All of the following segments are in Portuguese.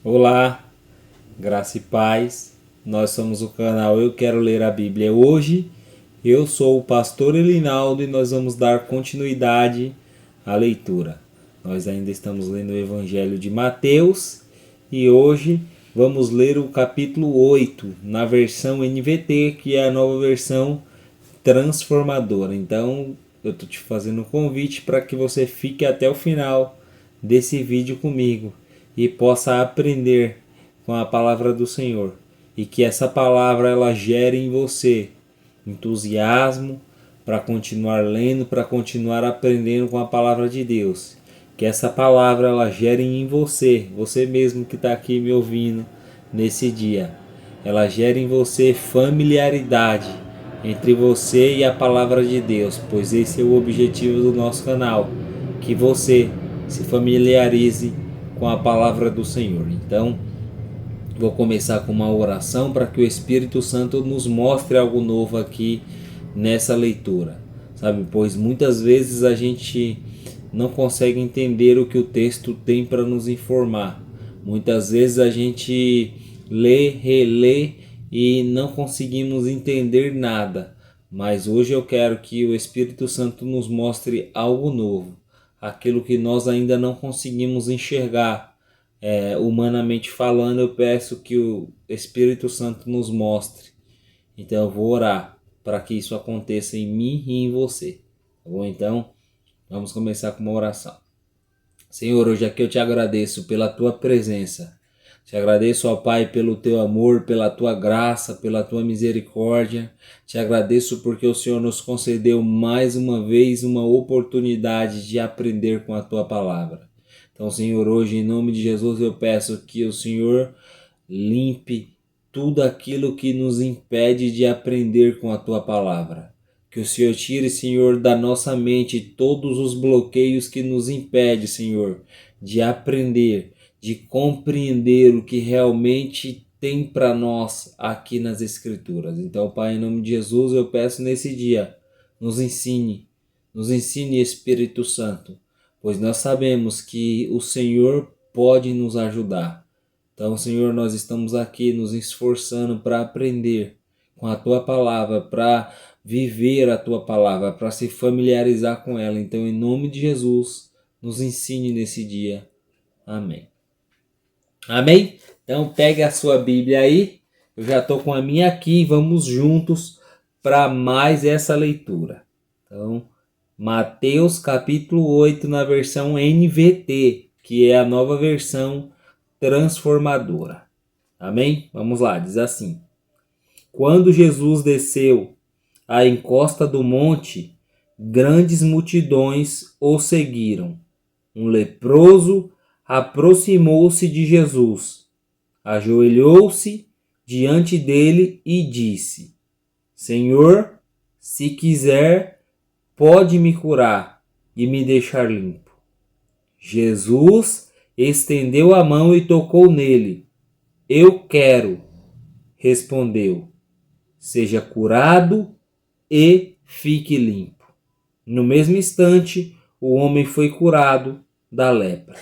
Olá, graça e paz. Nós somos o canal Eu Quero Ler a Bíblia Hoje. Eu sou o pastor Elinaldo e nós vamos dar continuidade à leitura. Nós ainda estamos lendo o Evangelho de Mateus e hoje vamos ler o capítulo 8 na versão NVT, que é a nova versão transformadora. Então, eu estou te fazendo um convite para que você fique até o final desse vídeo comigo e possa aprender com a palavra do Senhor, e que essa palavra ela gere em você entusiasmo para continuar lendo, para continuar aprendendo com a palavra de Deus. Que essa palavra ela gere em você mesmo que está aqui me ouvindo nesse dia, ela gere em você familiaridade entre você e a palavra de Deus, pois esse é o objetivo do nosso canal, que você se familiarize com a palavra do Senhor. Então, vou começar com uma oração para que o Espírito Santo nos mostre algo novo aqui nessa leitura, sabe? Pois muitas vezes a gente não consegue entender o que o texto tem para nos informar. Muitas vezes a gente lê, relê e não conseguimos entender nada. Mas hoje eu quero que o Espírito Santo nos mostre algo novo, aquilo que nós ainda não conseguimos enxergar. Humanamente falando, eu peço que o Espírito Santo nos mostre. Então eu vou orar para que isso aconteça em mim e em você. Tá bom? Então, vamos começar com uma oração. Senhor, hoje aqui eu te agradeço pela tua presença. Te agradeço, ó Pai, pelo teu amor, pela tua graça, pela tua misericórdia. Te agradeço porque o Senhor nos concedeu mais uma vez uma oportunidade de aprender com a tua palavra. Então, Senhor, hoje em nome de Jesus eu peço que o Senhor limpe tudo aquilo que nos impede de aprender com a tua palavra. Que o Senhor tire, Senhor, da nossa mente todos os bloqueios que nos impedem, Senhor, de aprender, de compreender o que realmente tem para nós aqui nas Escrituras. Então, Pai, em nome de Jesus, eu peço nesse dia, nos ensine, Espírito Santo, pois nós sabemos que o Senhor pode nos ajudar. Então, Senhor, nós estamos aqui nos esforçando para aprender com a tua palavra, para viver a tua palavra, para se familiarizar com ela. Então, em nome de Jesus, nos ensine nesse dia. Amém. Amém? Então, pegue a sua Bíblia aí. Eu já estou com a minha aqui e vamos juntos para mais essa leitura. Então, Mateus capítulo 8 na versão NVT, que é a nova versão transformadora. Amém? Vamos lá, diz assim: Quando Jesus desceu à encosta do monte, grandes multidões o seguiram. Um leproso aproximou-se de Jesus, ajoelhou-se diante dele e disse: Senhor, se quiser, pode me curar e me deixar limpo. Jesus estendeu a mão e tocou nele. Eu quero, respondeu. Seja curado e fique limpo. No mesmo instante, o homem foi curado da lepra.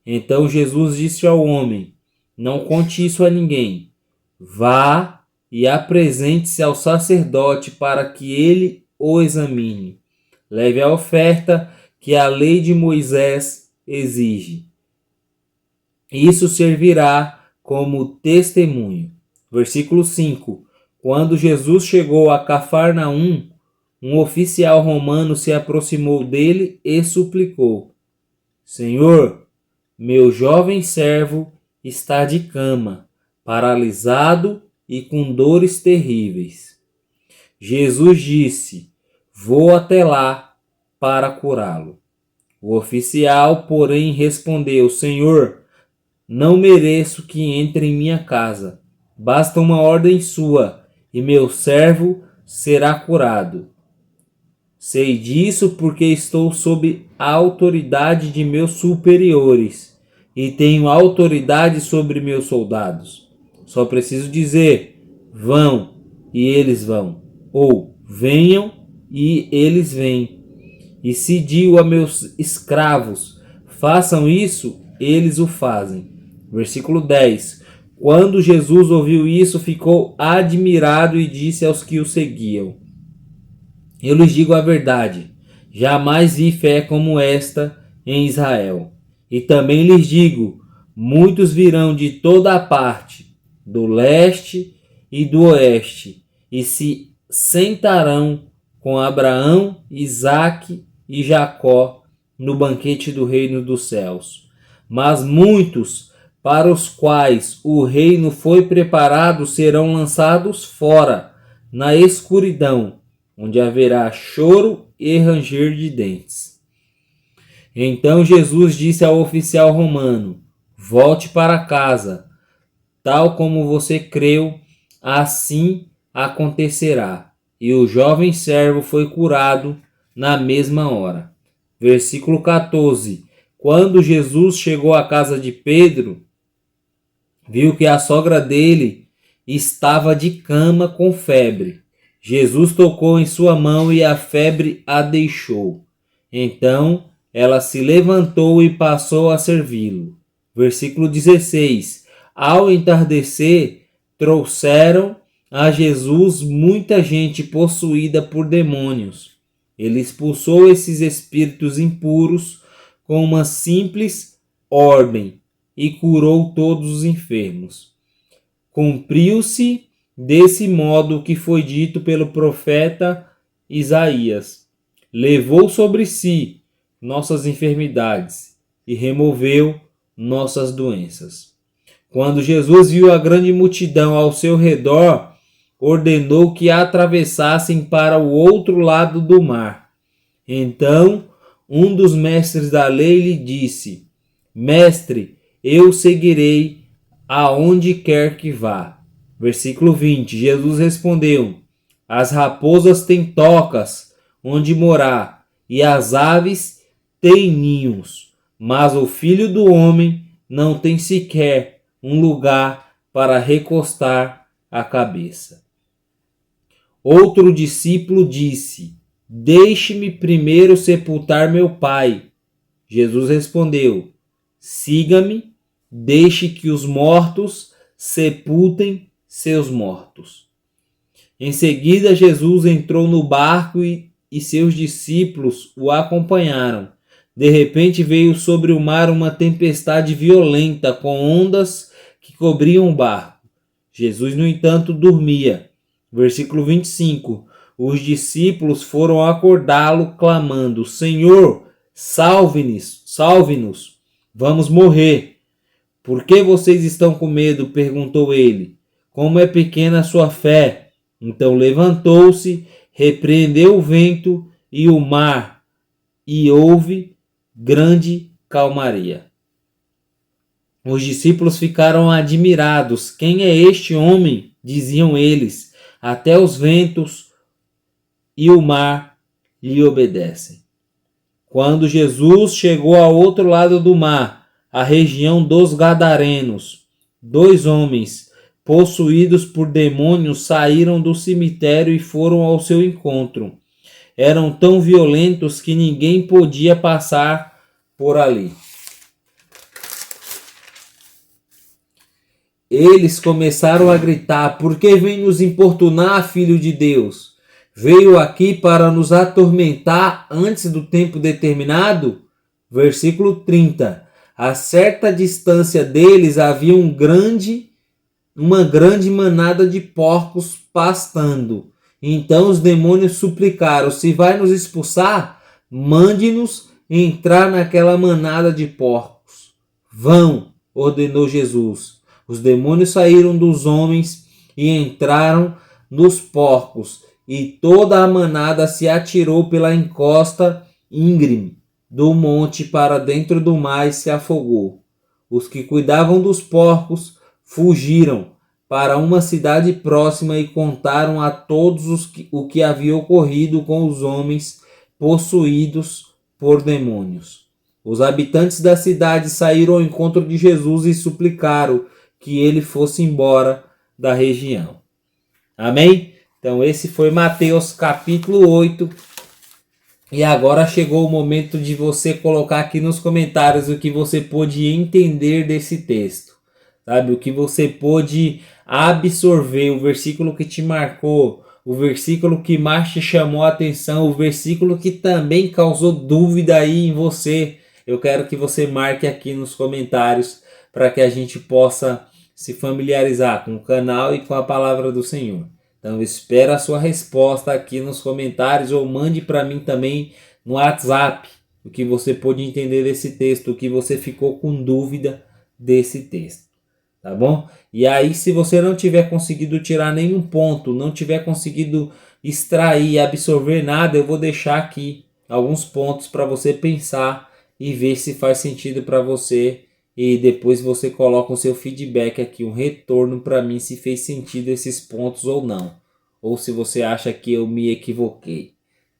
Então Jesus disse ao homem: Não conte isso a ninguém. Vá e apresente-se ao sacerdote para que ele o examine. Leve a oferta que a lei de Moisés exige. Isso servirá como testemunho. Versículo 5. Quando Jesus chegou a Cafarnaum, um oficial romano se aproximou dele e suplicou: Senhor, meu jovem servo está de cama, paralisado e com dores terríveis. Jesus disse: Vou até lá para curá-lo. O oficial, porém, respondeu: Senhor, não mereço que entre em minha casa. Basta uma ordem sua, e meu servo será curado. Sei disso porque estou sob a autoridade de meus superiores e tenho autoridade sobre meus soldados. Só preciso dizer: vão, e eles vão. Ou venham, e eles vêm. E se digo a meus escravos: façam isso, eles o fazem. Versículo 10. Quando Jesus ouviu isso, ficou admirado e disse aos que o seguiam: Eu lhes digo a verdade, jamais vi fé como esta em Israel. E também lhes digo, muitos virão de toda a parte, do leste e do oeste, e se sentarão com Abraão, Isaque e Jacó no banquete do reino dos céus. Mas muitos, para os quais o reino foi preparado, serão lançados fora, na escuridão, onde haverá choro e ranger de dentes. Então Jesus disse ao oficial romano: Volte para casa, tal como você creu, assim acontecerá. E o jovem servo foi curado na mesma hora. Versículo 14. Quando Jesus chegou à casa de Pedro, viu que a sogra dele estava de cama com febre. Jesus tocou em sua mão e a febre a deixou. Então ela se levantou e passou a servi-lo. Versículo 16. Ao entardecer, trouxeram a Jesus muita gente possuída por demônios. Ele expulsou esses espíritos impuros com uma simples ordem e curou todos os enfermos. Cumpriu-se desse modo o que foi dito pelo profeta Isaías. Levou sobre si nossas enfermidades e removeu nossas doenças. Quando Jesus viu a grande multidão ao seu redor, ordenou que atravessassem para o outro lado do mar. Então, um dos mestres da lei lhe disse: Mestre, eu seguirei aonde quer que vá. Versículo 20. Jesus respondeu: As raposas têm tocas onde morar, e as aves têm ninhos, mas o Filho do Homem não tem sequer um lugar para recostar a cabeça. Outro discípulo disse: Deixe-me primeiro sepultar meu pai. Jesus respondeu: Siga-me, deixe que os mortos sepultem seus mortos. Em seguida, Jesus entrou no barco e seus discípulos o acompanharam. De repente veio sobre o mar uma tempestade violenta, com ondas que cobriam o barco. Jesus, no entanto, dormia. Versículo 25. Os discípulos foram acordá-lo, clamando: Senhor, salve-nos, salve-nos, vamos morrer. Por que vocês estão com medo? Perguntou ele. Como é pequena a sua fé? Então levantou-se, repreendeu o vento e o mar, e houve grande calmaria. Os discípulos ficaram admirados. Quem é este homem? Diziam eles. Até os ventos e o mar lhe obedecem. Quando Jesus chegou ao outro lado do mar, a região dos Gadarenos, 2 homens possuídos por demônios saíram do cemitério e foram ao seu encontro. Eram tão violentos que ninguém podia passar por ali. Eles começaram a gritar: Por que vem nos importunar, Filho de Deus? Veio aqui para nos atormentar antes do tempo determinado? Versículo 30. A certa distância deles havia uma grande manada de porcos pastando. Então os demônios suplicaram: Se vai nos expulsar, mande-nos entrar naquela manada de porcos. Vão, ordenou Jesus. Os demônios saíram dos homens e entraram nos porcos, e toda a manada se atirou pela encosta íngreme do monte para dentro do mar e se afogou. Os que cuidavam dos porcos fugiram para uma cidade próxima e contaram a todos o que havia ocorrido com os homens possuídos por demônios. Os habitantes da cidade saíram ao encontro de Jesus e suplicaram que ele fosse embora da região. Amém? Então esse foi Mateus capítulo 8. E agora chegou o momento de você colocar aqui nos comentários o que você pôde entender desse texto. sabe? O que você pôde absorver, o versículo que te marcou, o versículo que mais te chamou a atenção, o versículo que também causou dúvida aí em você. Eu quero que você marque aqui nos comentários para que a gente possa se familiarizar com o canal e com a palavra do Senhor. Então, espero a sua resposta aqui nos comentários ou mande para mim também no WhatsApp o que você pôde entender desse texto, o que você ficou com dúvida desse texto, tá bom? E aí, se você não tiver conseguido tirar nenhum ponto, não tiver conseguido extrair, absorver nada, eu vou deixar aqui alguns pontos para você pensar e ver se faz sentido para você. E depois você coloca o seu feedback aqui, um retorno para mim se fez sentido esses pontos ou não. Ou se você acha que eu me equivoquei,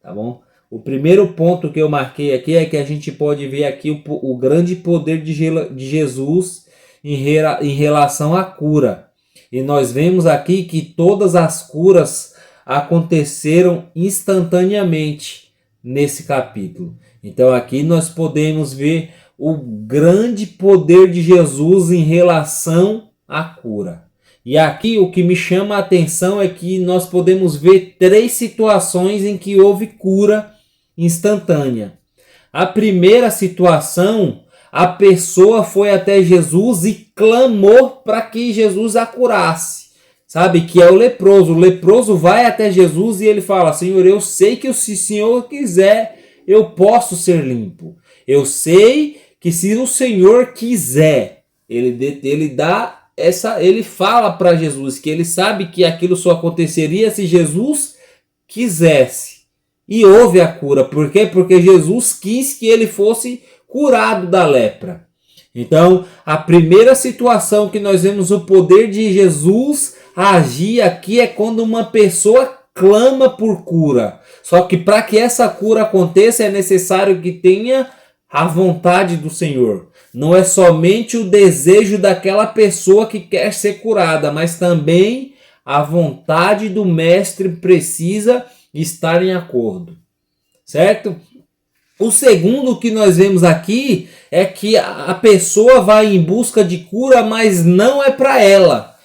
tá bom? O primeiro ponto que eu marquei aqui é que a gente pode ver aqui o grande poder de Jesus em relação à cura. E nós vemos aqui que todas as curas aconteceram instantaneamente nesse capítulo. Então aqui nós podemos ver o grande poder de Jesus em relação à cura. E aqui o que me chama a atenção é que nós podemos ver 3 situações em que houve cura instantânea. A primeira situação, a pessoa foi até Jesus e clamou para que Jesus a curasse. Sabe, que é o leproso. O leproso vai até Jesus e ele fala: Senhor, eu sei que se o Senhor quiser, eu posso ser limpo. Eu sei que se o Senhor quiser, ele fala para Jesus que ele sabe que aquilo só aconteceria se Jesus quisesse. E houve a cura. Por quê? Porque Jesus quis que ele fosse curado da lepra. Então, a primeira situação que nós vemos o poder de Jesus agir aqui é quando uma pessoa clama por cura. Só que para que essa cura aconteça é necessário que tenha a vontade do Senhor. Não é somente o desejo daquela pessoa que quer ser curada, mas também a vontade do mestre precisa estar em acordo. Certo? O segundo que nós vemos aqui é que a pessoa vai em busca de cura, mas não é para ela.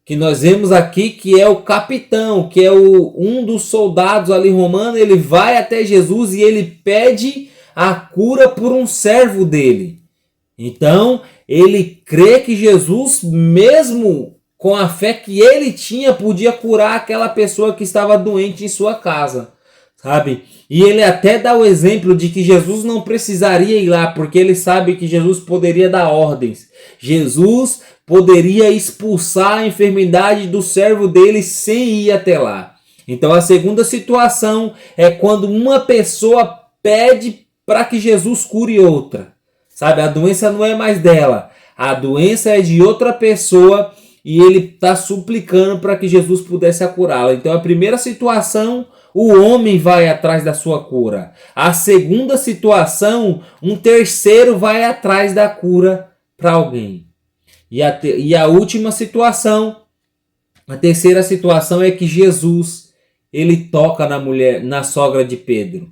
Que nós vemos aqui que é o capitão, que é um dos soldados ali romano, ele vai até Jesus e ele pede a cura por um servo dele. Então, ele crê que Jesus, mesmo com a fé que ele tinha, podia curar aquela pessoa que estava doente em sua casa, sabe? E ele até dá o exemplo de que Jesus não precisaria ir lá, porque ele sabe que Jesus poderia dar ordens. Jesus poderia expulsar a enfermidade do servo dele sem ir até lá. Então a segunda situação é quando uma pessoa pede para que Jesus cure outra. Sabe, a doença não é mais dela, a doença é de outra pessoa e ele está suplicando para que Jesus pudesse curá-la. Então a primeira situação, o homem vai atrás da sua cura. A segunda situação, um terceiro vai atrás da cura para alguém. E a última situação, a terceira situação é que Jesus, ele toca na sogra de Pedro.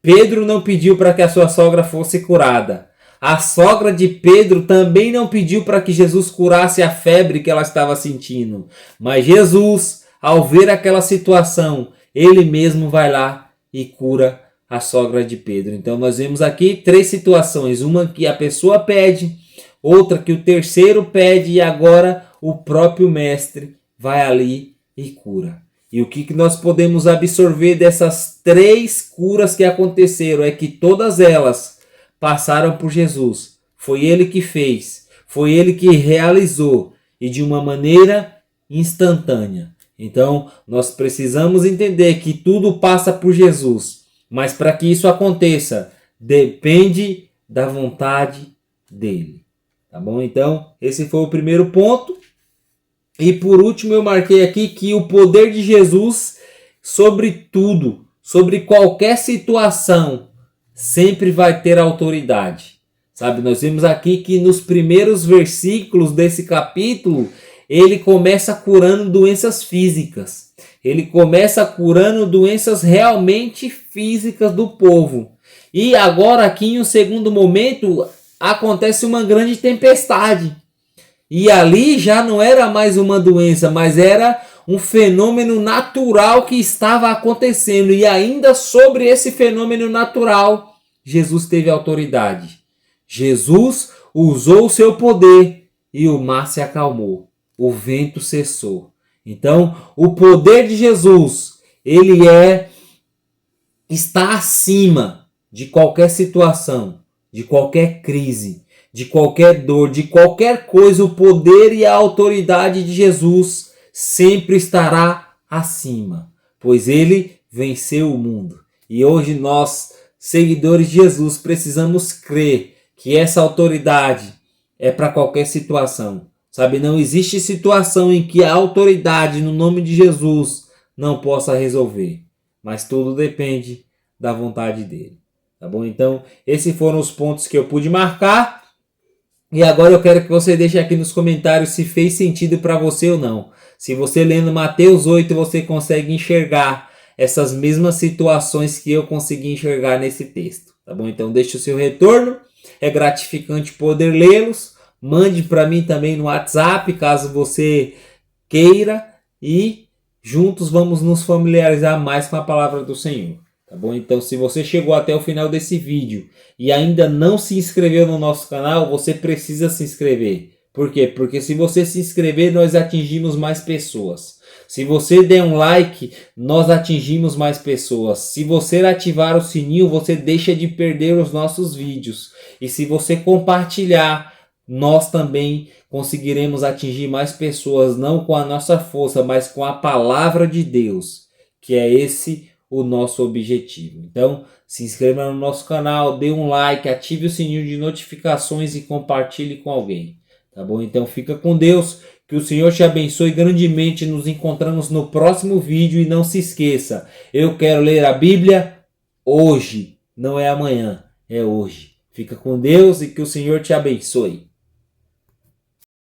Pedro não pediu para que a sua sogra fosse curada. A sogra de Pedro também não pediu para que Jesus curasse a febre que ela estava sentindo. Mas Jesus, ao ver aquela situação, ele mesmo vai lá e cura a sogra de Pedro. Então nós vemos aqui 3 situações. Uma que a pessoa pede, outra que o terceiro pede e agora o próprio mestre vai ali e cura. E o que nós podemos absorver dessas 3 curas que aconteceram é que todas elas passaram por Jesus. Foi ele que fez, foi ele que realizou e de uma maneira instantânea. Então, nós precisamos entender que tudo passa por Jesus, mas para que isso aconteça, depende da vontade dele. Tá bom? Então, esse foi o primeiro ponto. E por último, eu marquei aqui que o poder de Jesus sobre tudo, sobre qualquer situação, sempre vai ter autoridade. Sabe, nós vemos aqui que nos primeiros versículos desse capítulo, ele começa curando doenças físicas. Ele começa curando doenças realmente físicas do povo. E agora aqui em um segundo momento, acontece uma grande tempestade. E ali já não era mais uma doença, mas era um fenômeno natural que estava acontecendo. E ainda sobre esse fenômeno natural, Jesus teve autoridade. Jesus usou o seu poder e o mar se acalmou. O vento cessou. Então, o poder de Jesus, ele está acima de qualquer situação, de qualquer crise, de qualquer dor, de qualquer coisa. O poder e a autoridade de Jesus sempre estará acima, pois ele venceu o mundo. E hoje nós, seguidores de Jesus, precisamos crer que essa autoridade é para qualquer situação. Sabe, não existe situação em que a autoridade no nome de Jesus não possa resolver. Mas tudo depende da vontade dele. Tá bom? Então, esses foram os pontos que eu pude marcar. E agora eu quero que você deixe aqui nos comentários se fez sentido para você ou não. Se você lendo Mateus 8, você consegue enxergar essas mesmas situações que eu consegui enxergar nesse texto. Tá bom? Então, deixe o seu retorno. É gratificante poder lê-los. Mande para mim também no WhatsApp, caso você queira. E juntos vamos nos familiarizar mais com a palavra do Senhor. Tá bom? Então, se você chegou até o final desse vídeo e ainda não se inscreveu no nosso canal, você precisa se inscrever. Por quê? Porque se você se inscrever, nós atingimos mais pessoas. Se você der um like, nós atingimos mais pessoas. Se você ativar o sininho, você deixa de perder os nossos vídeos. E se você compartilhar, nós também conseguiremos atingir mais pessoas, não com a nossa força, mas com a palavra de Deus, que é esse o nosso objetivo. Então, se inscreva no nosso canal, dê um like, ative o sininho de notificações e compartilhe com alguém. Tá bom? Então, fica com Deus, que o Senhor te abençoe grandemente. Nos encontramos no próximo vídeo e não se esqueça, eu quero ler a Bíblia hoje, não é amanhã, é hoje. Fica com Deus e que o Senhor te abençoe.